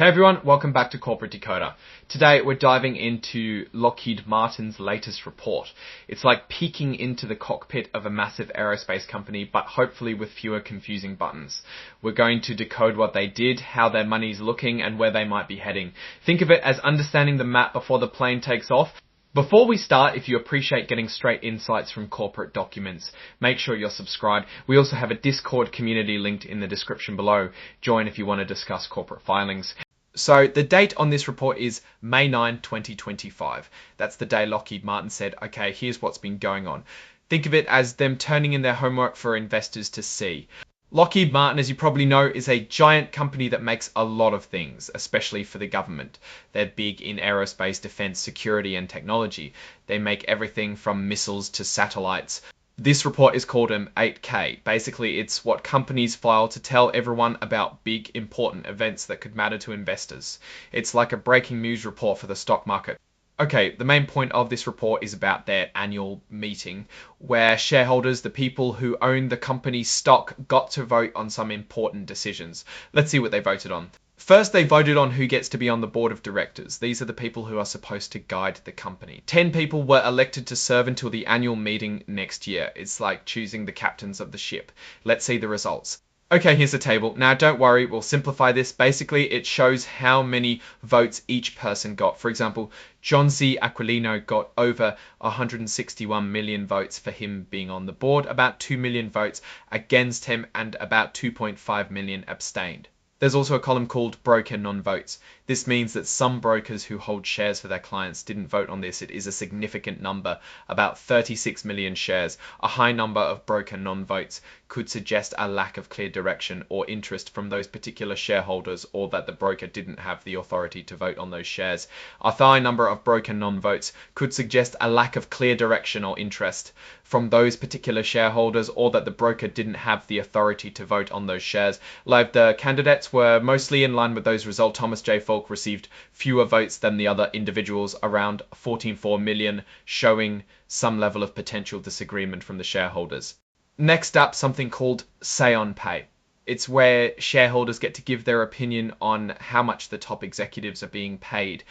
Hey everyone, welcome back to Corporate Decoder. Today we're diving into Lockheed Martin's latest report. It's like peeking into the cockpit of a massive aerospace company, but hopefully with fewer confusing buttons. We're going to decode what they did, how their money's looking, and where they might be heading. Think of it as understanding the map before the plane takes off. Before we start, if you appreciate getting straight insights from corporate documents, make sure you're subscribed. We also have a Discord community linked in the description below. Join if you want to discuss corporate filings. So the date on this report is May 9, 2025. That's the day Lockheed Martin said, okay, here's what's been going on. Think of it as them turning in their homework for investors to see. Lockheed Martin, as you probably know, is a giant company that makes a lot of things, especially for the government. They're big in aerospace, defense, security, and technology. They make everything from missiles to satellites. This report is called an 8K. Basically, it's what companies file to tell everyone about big, important events that could matter to investors. It's like a breaking news report for the stock market. Okay, the main point of this report is about their annual meeting, where shareholders, the people who own the company's stock, got to vote on some important decisions. Let's see what they voted on. First, they voted on who gets to be on the board of directors. These are the people who are supposed to guide the company. 10 people were elected to serve until the annual meeting next year. It's like choosing the captains of the ship. Let's see the results. Okay, here's the table. Now, don't worry, we'll simplify this. Basically, it shows how many votes each person got. For example, John C. Aquilino got over 161 million votes for him being on the board, about 2 million votes against him, and about 2.5 million abstained. There's also a column called broker non-votes. This means that some brokers who hold shares for their clients didn't vote on this. It is a significant number, about 36 million shares. A high number of broker non-votes could suggest a lack of clear direction or interest from those particular shareholders, or that the broker didn't have the authority to vote on those shares. A high number of broker non-votes could suggest a lack of clear direction or interest from those particular shareholders, or that the broker didn't have the authority to vote on those shares. Like the candidates were mostly in line with those results. Thomas J. Falk received fewer votes than the other individuals, around 14.4 million, showing some level of potential disagreement from the shareholders. Next up, something called say on pay. It's where shareholders get to give their opinion on how much the top executives are being paid.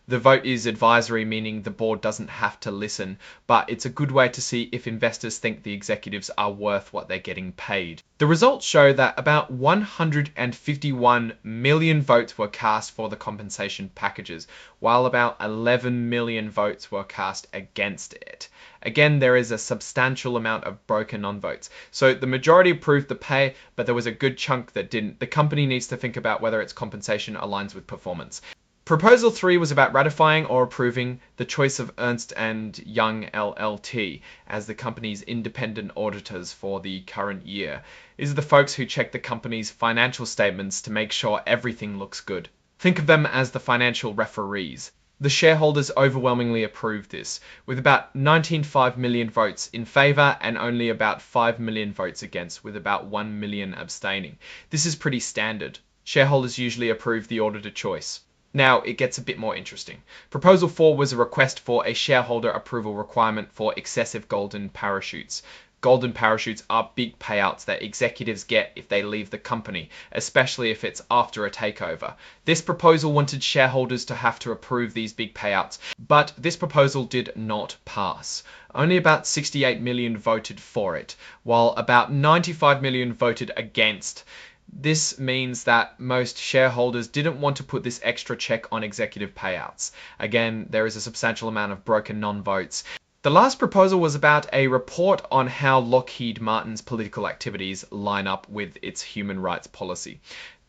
The vote is advisory, meaning the board doesn't have to listen, but it's a good way to see if investors think the executives are worth what they're getting paid. The results show that about 151 million votes were cast for the compensation packages, while about 11 million votes were cast against it. Again, there is a substantial amount of broker non-votes. So the majority approved the pay, but there was a good chunk that didn't. The company needs to think about whether its compensation aligns with performance. Proposal 3 was about ratifying or approving the choice of Ernst & Young LLT as the company's independent auditors for the current year. These are the folks who check the company's financial statements to make sure everything looks good. Think of them as the financial referees. The shareholders overwhelmingly approved this, with about 19.5 million votes in favour and only about 5 million votes against, with about 1 million abstaining. This is pretty standard. Shareholders usually approve the auditor choice. Now, it gets a bit more interesting. Proposal 4 was a request for a shareholder approval requirement for excessive golden parachutes. Golden parachutes are big payouts that executives get if they leave the company, especially if it's after a takeover. This proposal wanted shareholders to have to approve these big payouts, but this proposal did not pass. Only about 68 million voted for it, while about 95 million voted against. This means that most shareholders didn't want to put this extra check on executive payouts. Again, there is a substantial amount of broken non-votes. The last proposal was about a report on how Lockheed Martin's political activities line up with its human rights policy.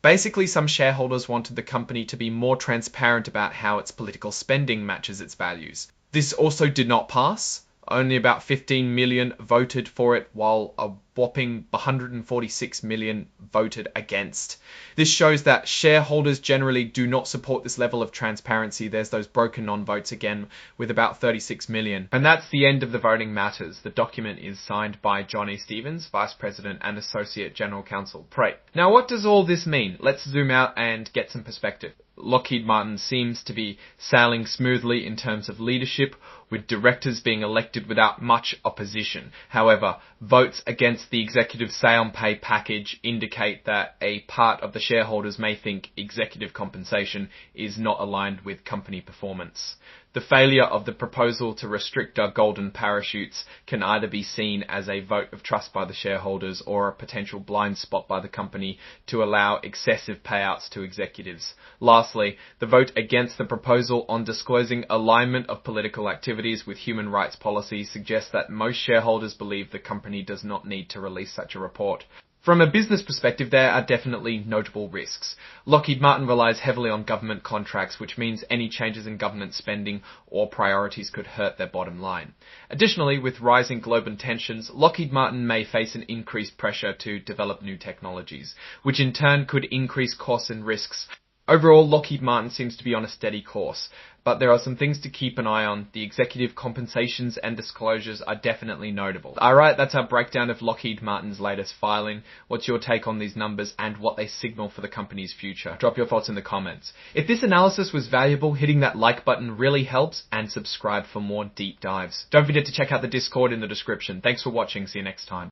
Basically, some shareholders wanted the company to be more transparent about how its political spending matches its values. This also did not pass. Only about 15 million voted for it, while a whopping 146 million voted against. This shows that shareholders generally do not support this level of transparency. There's those broken non-votes again, with about 36 million. And that's the end of the voting matters. The document is signed by Johnny Stevens, Vice President and Associate General Counsel, PRAE. Now, what does all this mean? Let's zoom out and get some perspective. Lockheed Martin seems to be sailing smoothly in terms of leadership, with directors being elected without much opposition. However, votes against the executive say-on-pay package indicate that a part of the shareholders may think executive compensation is not aligned with company performance. The failure of the proposal to restrict our golden parachutes can either be seen as a vote of trust by the shareholders or a potential blind spot by the company to allow excessive payouts to executives. Lastly, the vote against the proposal on disclosing alignment of political activities with human rights policy suggests that most shareholders believe the company does not need to release such a report. From a business perspective, there are definitely notable risks. Lockheed Martin relies heavily on government contracts, which means any changes in government spending or priorities could hurt their bottom line. Additionally, with rising global tensions, Lockheed Martin may face an increased pressure to develop new technologies, which in turn could increase costs and risks. Overall, Lockheed Martin seems to be on a steady course, but there are some things to keep an eye on. The executive compensations and disclosures are definitely notable. Alright, that's our breakdown of Lockheed Martin's latest filing. What's your take on these numbers and what they signal for the company's future? Drop your thoughts in the comments. If this analysis was valuable, hitting that like button really helps, and subscribe for more deep dives. Don't forget to check out the Discord in the description. Thanks for watching. See you next time.